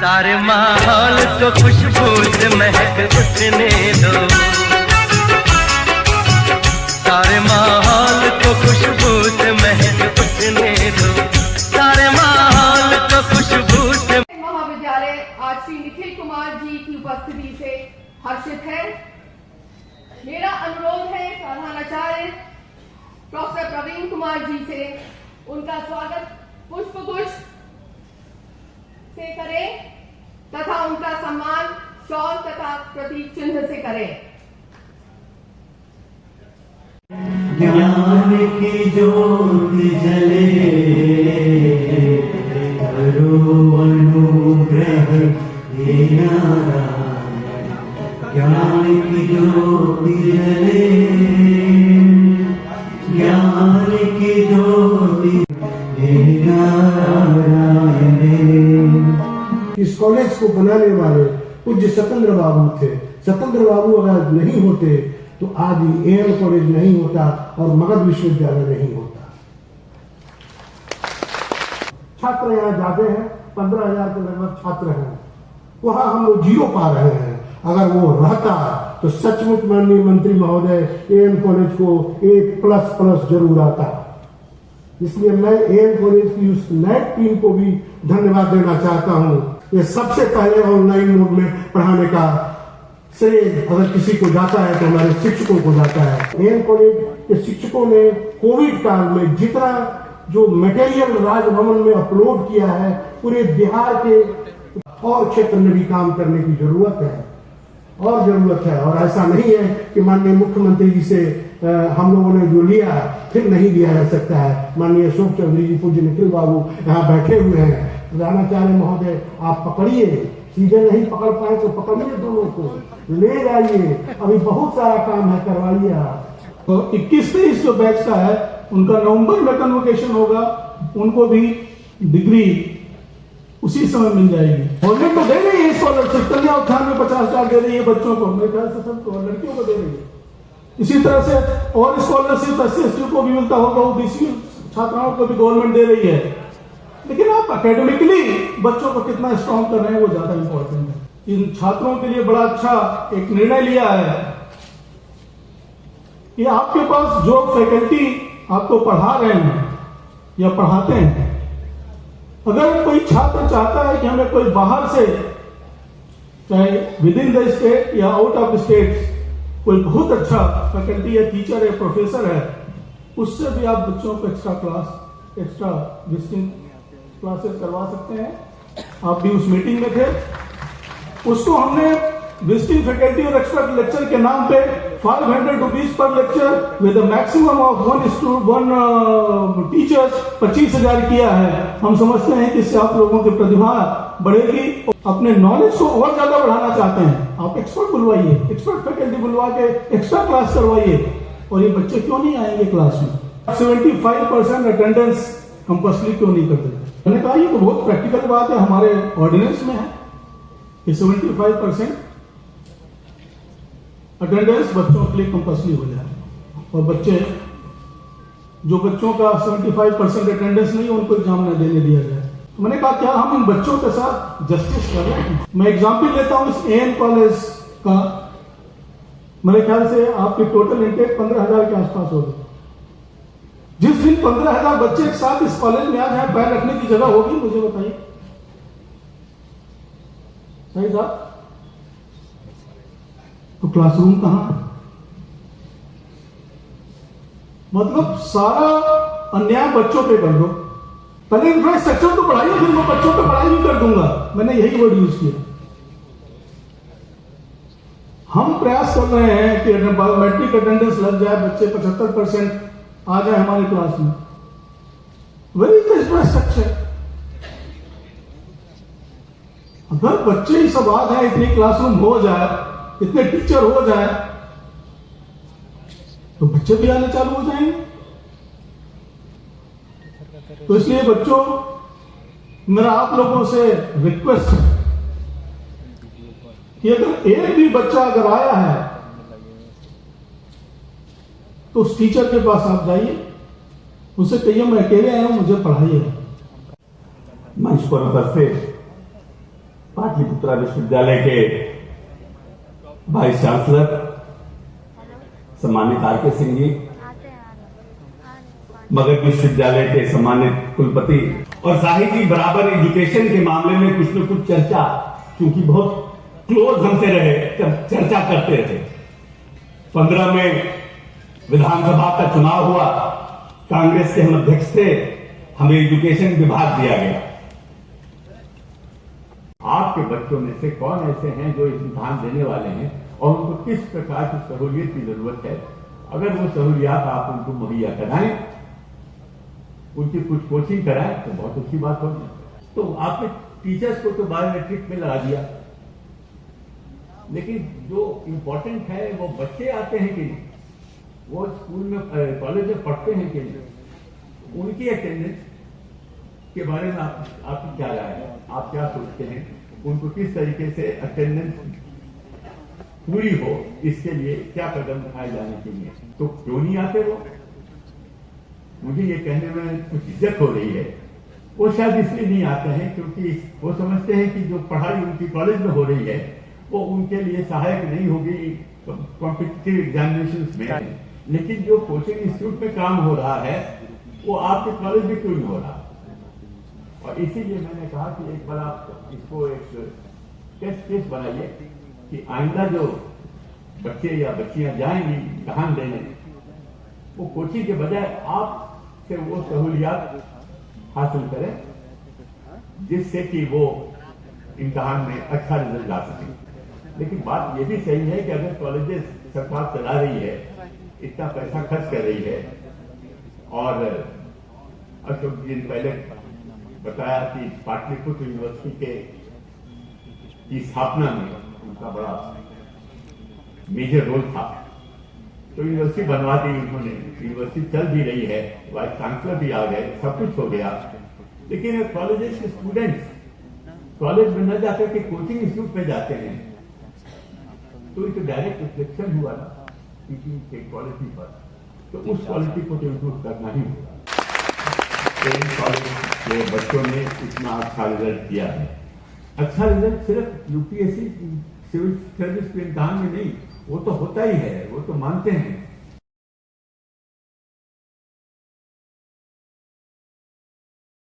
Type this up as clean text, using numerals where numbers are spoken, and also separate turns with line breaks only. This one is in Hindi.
सारे माहौल को खुशबू से महक उठने दो, सारे माहौल को खुशबू से महक उठने दो, सारे माहौल को खुशबू से।
महाविद्यालय आज श्री निखिल कुमार जी की उपस्थिति से हर्षित है। मेरा अनुरोध है प्रधानाचार्य प्रोफेसर प्रवीण कुमार जी से उनका स्वागत पुष्पगुच्छ से करें तथा उनका सम्मान शॉल तथा प्रतीक चिन्ह से करें।
ज्ञान की ज्योति जले, करो अनुग्रह हे नारायण। ज्ञान की ज्योति जले, ज्ञान की ज्योति हे नारायण।
इस कॉलेज को बनाने वाले पूज्य सत्येंद्र बाबू थे। सत्येंद्र बाबू अगर नहीं होते तो आज एएम कॉलेज नहीं होता और मगध विश्वविद्यालय नहीं होता। छात्र यहाँ जाते हैं, 15,000 के लगभग छात्र हैं, वहां हम लोग 0 पा रहे हैं। अगर वो रहता तो सचमुच माननीय मंत्री महोदय एएम कॉलेज को 8++ जरूर आता। इसलिए मैं एएम कॉलेज की उस नैक टीम को भी धन्यवाद देना चाहता हूं। ये सबसे पहले ऑनलाइन मोड में पढ़ाने का श्रेय अगर किसी को जाता है तो हमारे शिक्षकों को जाता है। एएम कॉलेज के शिक्षकों ने कोविड काल में जितना जो मटेरियल राजभवन में अपलोड किया है, पूरे बिहार के और क्षेत्र में भी काम करने की जरूरत है और ऐसा नहीं है कि माननीय मुख्यमंत्री जी से हम लोगों ने जो लिया फिर नहीं दिया जा सकता है। माननीय अशोक चौधरी जी, पूज्य निखिल बाबू यहाँ बैठे हुए हैं। प्रधानाचार्य महोदय आप पकड़िए, चीजें नहीं पकड़ पाए तो पकड़िए, दोनों को ले जाइए, अभी बहुत सारा काम है, करवाइए आप।
तो 21-23 जो बैच का है उनका नवंबर में कन्वोकेशन होगा, उनको भी डिग्री उसी समय मिल जाएगी। गवर्नमेंट तो दे रही है स्कॉलरशिप, कन्या उत्थान में 50,000 दे रही है बच्चों को, मेरे ख्याल से सबको, लड़कियों को दे रही है। इसी तरह से और स्कॉलरशिप SC/ST को भी मिलता होगा, OBC छात्राओं को भी गवर्नमेंट दे रही है। लेकिन आप एकेडमिकली बच्चों को कितना स्ट्रॉन्ग कर रहे हैं वो ज्यादा इंपॉर्टेंट है। इन छात्रों के लिए बड़ा अच्छा एक निर्णय लिया है कि आपके पास जो फैकल्टी आपको पढ़ा रहे हैं या पढ़ाते हैं, अगर कोई छात्र चाहता है कि हमें कोई बाहर से, चाहे विद इन द स्टेट या आउट ऑफ स्टेट, कोई बहुत अच्छा फैकल्टी या टीचर है, प्रोफेसर है, उससे भी आप बच्चों को एक्स्ट्रा विजिटिंग क्लासेस करवा सकते हैं। आप भी उस मीटिंग में थे। उसको हमने विजिटिंग फैकल्टी और एक्सपर्ट लेक्चर के नाम पे 500 rupees per lecture with maximum of 1 teachers 25,000 किया है। हम समझते हैं कि इससे आप लोगों की प्रतिभा बढ़ेगी, अपने नॉलेज को और ज्यादा बढ़ाना चाहते हैं, आप एक्सपर्ट बुलवाइए, एक्सपर्ट फैकल्टी बुलवा के एक्स्ट्रा क्लास करवाइए। और ये बच्चे क्यों नहीं आएंगे क्लास में? 75% अटेंडेंस कंपल्सरी क्यों नहीं करते? मैंने कहा ये तो बहुत प्रैक्टिकल बात है, हमारे ऑर्डिनेंस में है कि 75% अटेंडेंस बच्चों के लिए कंपल्सरी हो जाए, और बच्चों का 75% अटेंडेंस नहीं, उनको एग्जाम न देने दिया जाए। तो मैंने कहा क्या हम इन बच्चों के साथ जस्टिस कर रहे हैं? मैं एग्जाम्पल लेता हूं इस एएम कॉलेज का। मेरे ख्याल से आपकी टोटल इंटेक 15,000 के आसपास होगी। जिस दिन 15,000 बच्चे एक साथ इस कॉलेज में आ जाए, पैर रखने की जगह होगी? मुझे बताइए, सही साहब? तो क्लासरूम कहां है? मतलब सारा अन्याय बच्चों पे कर दो। पहले इंफ्रास्ट्रक्चर तो बढ़ाइए, फिर मैं बच्चों पे पढ़ाई भी कर दूंगा। मैंने यही वर्ड यूज किया। हम प्रयास कर रहे हैं कि मैट्रिक अटेंडेंस लग जाए, बच्चे 75% आ जाए हमारी क्लास में। Where is the infrastructure? अगर बच्चे ही सब आ जाए, इतनी क्लासरूम हो जाए, इतने टीचर हो जाए, तो बच्चे भी आने चालू हो जाएंगे। तो इसलिए बच्चों, मेरा आप लोगों से रिक्वेस्ट है कि अगर एक भी बच्चा अगर आया है तो उस टीचर के पास आप जाइए, उसे कहिए मैं अकेले आया हूं, मुझे पढ़ाइए।
मंच पर उपस्थित पाटलिपुत्रा विश्वविद्यालय के वाइस चांसलर सम्मानित आर.के. सिंह जी, मगध विश्वविद्यालय के सम्मानित कुलपति और साहिब जी, बराबर एजुकेशन के मामले में कुछ न कुछ चर्चा, क्योंकि बहुत क्लोज हमसे रहे, चर्चा करते रहे। 15 में विधानसभा का चुनाव हुआ, कांग्रेस के हम अध्यक्ष थे, हमें एजुकेशन विभाग दिया गया।
आपके बच्चों में से कौन ऐसे हैं जो इस इम्तिहान देने वाले हैं और उनको किस प्रकार की सहूलियत की जरूरत है? अगर वो सहूलियत आप उनको मुहैया कराएं, उनकी कुछ कोचिंग कराएं तो बहुत अच्छी बात होगी। तो आपने टीचर्स को तो बायोमेट्रिक में लगा दिया, लेकिन जो इम्पोर्टेंट है वो बच्चे आते हैं कि नहीं, वो स्कूल में कॉलेज में पढ़ते हैं कि नहीं, उनकी अटेंडेंस के बारे में आपकी क्या राय है? आप क्या सोचते हैं? उनको किस तरीके से अटेंडेंस पूरी हो, इसके लिए क्या कदम उठाए जाने चाहिए? तो क्यों नहीं आते वो? मुझे ये कहने में कुछ इज्जत हो रही है। वो शायद इसलिए नहीं आते हैं क्योंकि वो समझते हैं कि जो पढ़ाई उनकी कॉलेज में हो रही है वो उनके लिए सहायक नहीं होगी कॉम्पिटिटिव एग्जामिनेशंस में। लेकिन जो कोचिंग इंस्टीट्यूट में काम हो रहा है वो आपके कॉलेज में क्यों नहीं हो रहा? और इसीलिए मैंने कहा कि एक बार आप इसको एक टेस्ट केस बनाइए कि आइंदा जो बच्चे या बच्चियां जाएंगी इम्तिहान देने, वो कोचिंग के बजाय आपसे वो सहूलियात हासिल करें जिससे कि वो इम्तिहान में अच्छा रिजल्ट ला सकें। लेकिन बात ये भी सही है कि अगर कॉलेजेस सरकार चला रही है, इतना पैसा खर्च कर रही है, और अशोक जी ने पहले बताया कि पाटलिपुत्र यूनिवर्सिटी की स्थापना में उनका बड़ा मेजर रोल था, तो यूनिवर्सिटी बनवा दी उन्होंने, यूनिवर्सिटी चल भी रही है, वाइस चांसलर भी आ गए, सब कुछ हो गया। लेकिन कॉलेजेस के स्टूडेंट्स कॉलेज में न जाकर के कोचिंग इंस्टीट्यूट में जाते हैं, तो एक डायरेक्ट रिफ्लेक्शन हुआ ना टीचिंग के क्वालिटी पर, तो उस क्वालिटी को तो इम्प्रूव करना ही होगा। कॉलेज के बच्चों ने इतना अच्छा रिजल्ट किया है। अच्छा रिजल्ट सिर्फ यूपीएससी सिविल सर्विस के इम्तिहान में नहीं, वो तो होता ही है, वो तो मानते हैं,